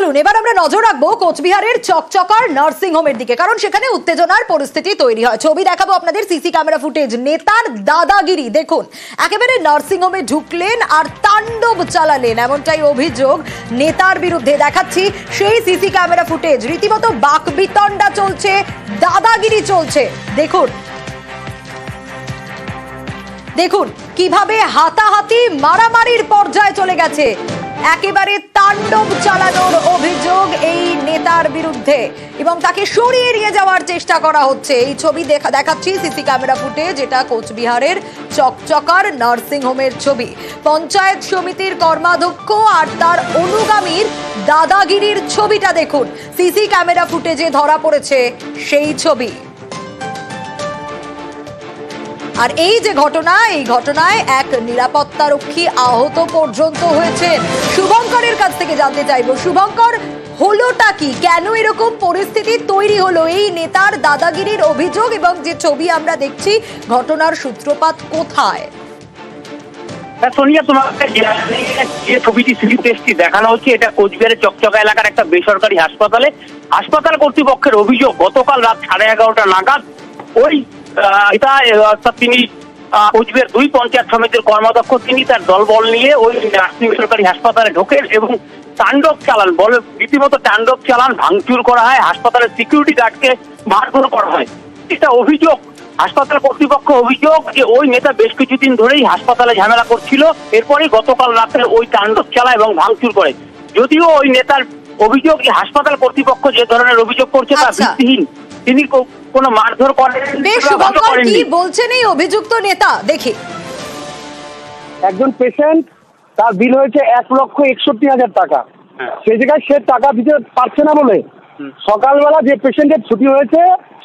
চলুন এবার আমরা নজর রাখবো কোচবিহারের চকচকার নার্সিং হোমের দিকে, কারণ সেখানে উত্তেজনার পরিস্থিতি তৈরি হয়। ছবি দেখাবো আপনাদের, সিসি ক্যামেরা ফুটেজ। নেতার দাদাগিরি দেখুন, একেবারে নার্সিং হোমে ঢুকলেন আর তাণ্ডব চালালেন, এমনটাই অভিযোগ নেতার বিরুদ্ধে। দেখাচ্ছি সেই সিসি ক্যামেরা ফুটেজ। রীতিমতো বাকবিতণ্ডা চলছে, দাদাগিরি চলছে। দেখুন দেখুন কিভাবে হাতাহাতি মারামারির পর্যায়ে চলে গেছে। একেবারে তাণ্ডব চালানোর অভিযোগ এই নেতার বিরুদ্ধে এবং তাকে সরিয়ে নিয়ে যাওয়ার চেষ্টা করা হচ্ছে। এই ছবি দেখাচ্ছি সিসি ক্যামেরা ফুটেজ, যেটা কোচবিহারের চকচকার নার্সিং হোমের ছবি। পঞ্চায়েত সমিতির কর্মাধ্যক্ষ আর তার অনুগামীর দাদাগিরির ছবিটা দেখুন, সিসি ক্যামেরা ফুটেজে ধরা পড়েছে সেই ছবি। আর এই যে ঘটনা, এই ঘটনায় এক নিরাপত্তারক্ষী আহত পর্যন্ত হয়েছেন। শুভঙ্করের কাছ থেকে জানতে চাইবো, শুভঙ্কর, হলোটা কি, কেন এরকম পরিস্থিতি তৈরি হলো? এই নেতার দাদাগিরির অভিযোগ এবং যে ছবি আমরা দেখছি, ঘটনার সূত্রপাত কোথায়? সোনিয়া, তোমাকে যে ছবিটি টেস্টটি দেখানো হচ্ছে, এটা কোচবিহারের চকচকা এলাকার একটা বেসরকারি হাসপাতালে। হাসপাতাল কর্তৃপক্ষের অভিযোগ, গতকাল রাত 11:30 নাগাদ ওই তিনি কোচবিহার 2 পঞ্চায়েত সমিতির কর্মাধ্যক্ষ, তিনি তার দলবল নিয়ে ওই নার্সিং বেসরকারি হাসপাতালে ঢোকেন এবং তাণ্ডব চালান, রীতিমতো তাণ্ডব চালান, ভাঙচুর করা হয়, হাসপাতালের সিকিউরিটি গার্ডকে মারধর করা হয়। এটা অভিযোগ, হাসপাতাল কর্তৃপক্ষ অভিযোগ যে ওই নেতা বেশ কিছুদিন ধরেই হাসপাতালে ঝামেলা করছিল, এরপরই গতকাল রাতে ওই তাণ্ডব চালায় এবং ভাঙচুর করে। যদিও ওই নেতার অভিযোগ যে হাসপাতাল কর্তৃপক্ষ যে ধরনের অভিযোগ করছে তা ভিত্তিহীন, তিনি কোনো মারধর করেন। কি বলছেন এই অভিযুক্ত নেতা? দেখি, একজন পেশেন্ট, তার বিল হয়েছে 1,61,000 টাকা। সেই জায়গায় সে টাকা দিতে পারছে না বলে সকালবেলা যে পেশেন্টের ছুটি হয়েছে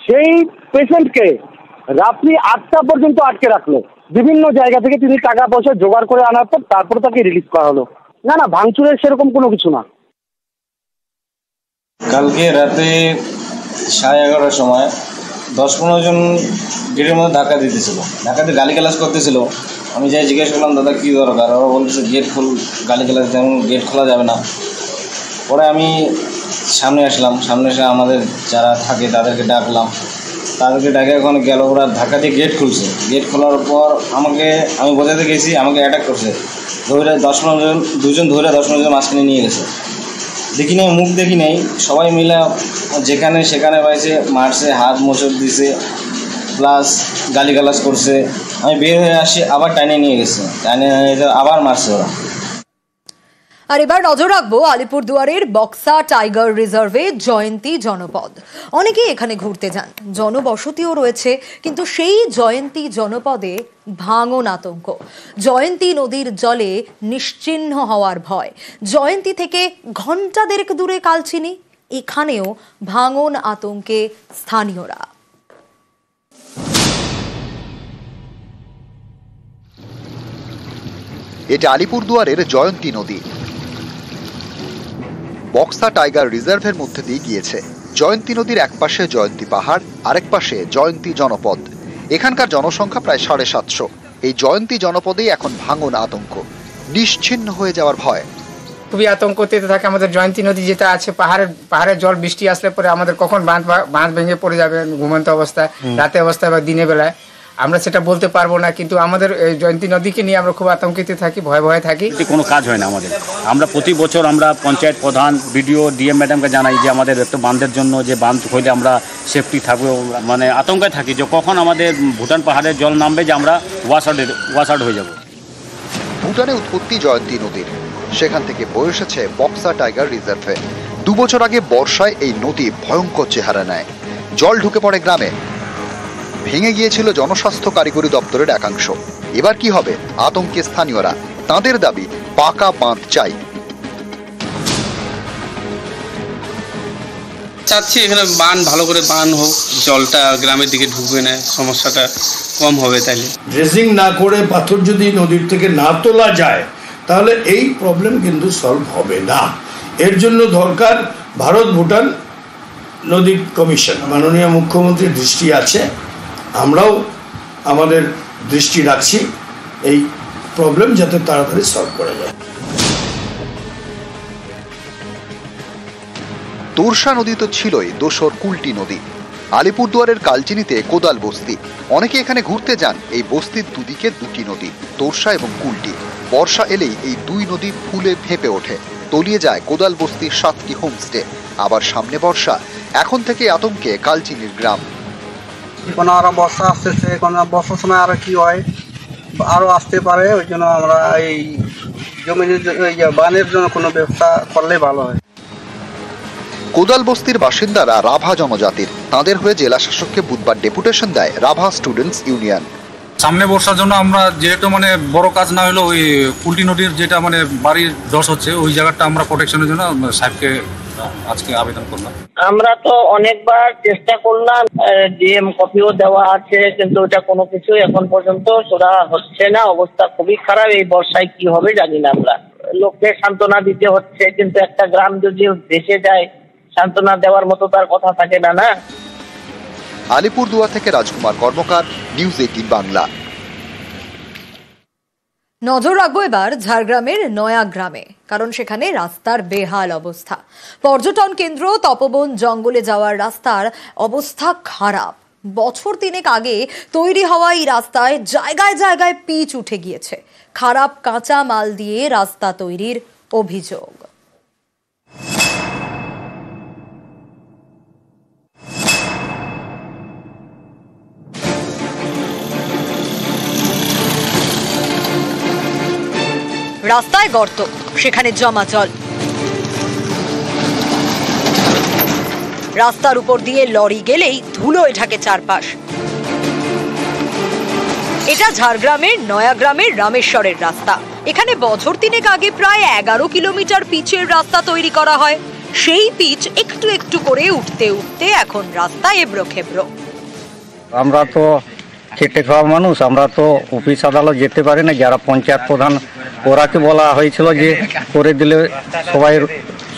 সেই পেশেন্টকে রাত্রি 8টা পর্যন্ত আটকে রাখলো। বিভিন্ন জায়গা থেকে তিনি টাকা পয়সা জোগাড় করে আনার পর তারপরে তাকে রিলিজ করা হলো। না, ভাঙচুরের সেরকম কোনো কিছু না। কালকে রাতে 11:30 সময় 10-15 জন গেটের মধ্যে ধাক্কা দিতেছিল, ধাক্কাতে গালিগালাজ করতেছিল। আমি যাই জিজ্ঞেস করলাম, দাদা কী দরকার? ওরা বলতেছে গেট গালিগালাজ যেমন গেট খোলা যাবে না। পরে আমি সামনে আসলাম, সামনে এসে আমাদের যারা থাকে তাদেরকে ডাকলাম, তাদেরকে ডাকে ওখানে গেল, ওরা ধাক্কা দিয়ে গেট খুলছে। গেট খোলার পর আমি বোঝাতে গেছি, আমাকে অ্যাটাক করছে, ধরে 10-15 জন, 2 জন ধরে 10-15 জন মাঝখানে নিয়ে গেছে। দেখি নাই, মুখ দেখি নাই, সবাই মিলে যেখানে সেখানে পাইছে, মারছে, হাত মোচড় দিছে, প্লাস গালিগালাজ করছে। আমি বের হয়ে আসি, আবার টাইনে নিয়ে গেছে, টাইনে আবার মারছে ওরা। আর এবার নজর রাখবো আলিপুরদুয়ারের বক্সা টাইগার রিজার্ভে জয়ন্তী জনপদ। অনেকেই এখানে ঘুরতে যান, জনবসতিও রয়েছে, কিন্তু সেই জয়ন্তী জনপদে ভাঙন আতঙ্ক। জয়ন্তী নদীর জলে নিশ্চিহ্ন হওয়ার ভয়। জয়ন্তী থেকে ঘণ্টা দেড়েক দূরে কালচিনি, এখানেও ভাঙন আতঙ্কে স্থানীয়রা। এটা আলিপুরদুয়ারের জয়ন্তী নদী, বক্সা টাইগার রিজার্ভের মধ্যে দিয়ে গিয়েছে। জয়ন্তী নদীর এক পাশে জয়ন্তী পাহাড়, আরেক পাশে জয়ন্তী জনপদ। এখানকার জনসংখ্যা প্রায় 750। এই জয়ন্তী জনপদেই এখন ভাঙন আতঙ্ক, নিশ্চিহ্ন হয়ে যাওয়ার ভয়। খুবই আতঙ্কতে থাকে আমাদের জয়ন্তী নদী যেটা আছে, পাহাড়ের জল বৃষ্টি আসলে পরে আমাদের কখন বাঁধ ভেঙে পড়ে যাবে ঘুমন্ত অবস্থায়, রাতে অবস্থায় বা দিনের বেলায় আমরা সেটা বলতে পারবো না। কিন্তু আমাদের জয়ন্তী নদীকে নিয়ে আমরা খুব আতঙ্কিত থাকি, ভয়ে থাকি। কোনো কাজ হয় না আমাদের। আমরা প্রতি বছর আমরা পঞ্চায়েত প্রধান, বিডিও, ডিএম ম্যাডামকে জানাই যে আমাদের একটা বাঁধের জন্য, যে বাঁধ হইলে আমরা সেফটি থাকবো, মানে আতঙ্কে থাকি যে কখন আমাদের ভুটান পাহাড়ের জল নামবে, যে আমরা ওয়াশ আউট হয়ে যাব। ভুটানে উৎপত্তি জয়ন্তী নদীর, সেখান থেকে বয়ে এসেছে বক্সা টাইগার রিজার্ভে। 2 বছর আগে বর্ষায় এই নদী ভয়ঙ্কর চেহারা নেয়, জল ঢুকে পড়ে গ্রামে, ভেঙে গিয়েছিল জনস্বাস্থ্য কারিগরি দপ্তরের একাংশ। এবার কি হবে? আতঙ্কে স্থানীয়রা, তাদের দাবি পাকা বাঁধ চাই। চাচ্ছি এখানে ভালো করে বাঁধ হোক, জলটা গ্রামের দিকে ঢুকবে না, সমস্যাটা কম হবে। তাইলে ড্রেজিং না করে পাথর যদি নদীর থেকে না তোলা যায় তাহলে এই প্রবলেম কিন্তু সলভ হবে না। এর জন্য দরকার ভারত ভুটান নদী কমিশন। মাননীয় মুখ্যমন্ত্রীর দৃষ্টি আছে, আমরাও আমাদের দৃষ্টি রাখছি এই প্রবলেম যাতে তাড়াতাড়ি সলভ করা যায়। তোরসা নদী তো ছিলই, দোসর কুলটি নদী। আলিপুরদুয়ারের কালচিনিতে কোদাল বস্তি, অনেকে এখানে ঘুরতে যান। এই বস্তির দুদিকে দুটি নদী, তোরসা এবং কুলটি। বর্ষা এলেই এই দুই নদী ফুলে ফেঁপে ওঠে, তলিয়ে যায় কোদাল বস্তির 7টি হোমস্টে। আবার সামনে বর্ষা, এখন থেকে আতঙ্কে কালচিনির গ্রাম। কোনো আরো বর্ষা আসতেছে, কোনো বর্ষার সময় আরো কি হয়, আরো আসতে পারে। ওই জন্য আমরা এই জমির বানের জন্য কোনো ব্যবস্থা করলে ভালো হয়। কোদাল বস্তির বাসিন্দারা রাভা জনজাতির, তাদের হয়ে জেলা শাসককে বুধবার ডেপুটেশন দেয় রাভা স্টুডেন্টস ইউনিয়ন। সামনে বর্ষার জন্য আমরা যেহেতু বড় কাজ না হলেও ওই কুলটি নদীর যেটা বাড়ির ধস হচ্ছে, ওই জায়গাটা আমরা প্রোটেকশনের জন্য সাহেবকে আজকে আবেদন করলাম। আমরা তো অনেকবার চেষ্টা করলাম, ডিএম কপিও দেওয়া আছে, কিন্তু ওটা কোনো কিছু এখন পর্যন্ত সোজা হচ্ছে না। অবস্থা খুবই খারাপ। এই বর্ষায় কি হবে জানি না। আমরা লোককে সান্ত্বনা দিতে হচ্ছে, কিন্তু একটা গ্রাম যদি ভেসে যায়, সান্ত্বনা দেওয়ার মতো তার কথা থাকে না। না, আলিপুরদুয়ার থেকে রাজকুমার কর্মকার, নিউজ 18 বাংলা। নজর রাখবো এবার ঝাড়গ্রামের নয়া গ্রামে, কারণ সেখানে রাস্তার বেহাল অবস্থা। পর্যটন কেন্দ্র তপবন জঙ্গলে যাওয়ার রাস্তার অবস্থা খারাপ। বছর 3 আগে তৈরি হওয়া এই রাস্তায় জায়গায় জায়গায় পিচ উঠে গিয়েছে। খারাপ কাঁচা মাল দিয়ে রাস্তা তৈরির অভিযোগ। রাস্তায় গর্ত, সেখানে জমা জল। রাস্তার উপর দিয়ে লরি গেলেই ধুলোয় ঢাকে চারপাশ। এটা ঝাড়গ্রামের নয়াগ্রামের রামেশ্বরের রাস্তা। এখানে বছর 3 আগে প্রায় 11 কিলোমিটার পিচের রাস্তা তৈরি করা হয়। সেই পিচ একটু একটু করে উঠতে উঠতে এখন রাস্তা এবড়ো খেবড়ো। আমরা তো খেটে খাওয়া মানুষ, আমরা তো অফিস আদালত যেতে পারি না। যারা পঞ্চায়েত প্রধান, ওরাকে বলা হয়েছিল যে করে দিলে সবাই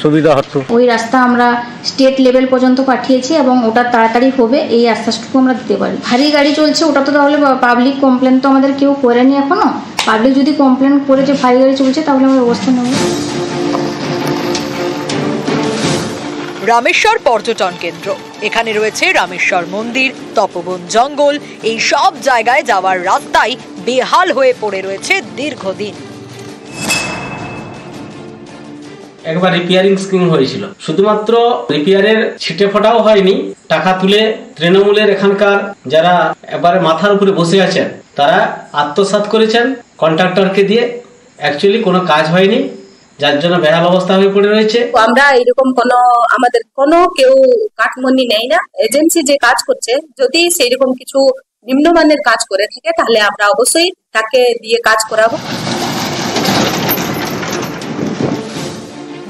সুবিধা হতো। ওই রাস্তা আমরা স্টেট লেভেল পর্যন্ত পাঠিয়েছি এবং ওটা তাড়াতাড়ি হবে এই আশ্বাসটুকু আমরা দিতে পারি। ভারী গাড়ি চলছে, ওটা তো তাহলে পাবলিক কমপ্লেন তো আমাদের কেউ করেনি এখনো। পাবলিক যদি কমপ্লেন করে যে ভারী গাড়ি চলছে, তাহলে আমরা ব্যবস্থা নেব। রামেশ্বর পর্যটন কেন্দ্র, এখানে রয়েছে রামেশ্বর মন্দির, তপবন জঙ্গল। এই সব জায়গায় যাওয়ার রাস্তাই বেহাল হয়ে পড়ে রয়েছে দীর্ঘদিন। একবার রিপেয়ারিং স্কিম হয়েছিল, শুধুমাত্র রিপেয়ারের ছিটে ফোটাও হয়নি, টাকা তুলে তৃণমূলের এখানকার যারা এবারে মাথার উপরে বসে আছেন তারা আত্মসাৎ করেছেন কন্ট্রাক্টরকে দিয়ে। অ্যাকচুয়ালি কোনো কাজ হয়নি, যার জন্য বেহাল অবস্থা হয়ে পড়ে রয়েছে। আমরা এরকম আমাদের কোনো কেউ কাঠমন্ডি নেই না। এজেন্সি যে কাজ করছে, যদি সেইরকম কিছু নিম্নমানের কাজ করে থাকে, তাহলে আমরা অবশ্যই তাকে দিয়ে কাজ করাবো।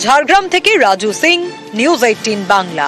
ঝাড়গ্রাম থেকে রাজু সিং, নিউজ 18 বাংলা।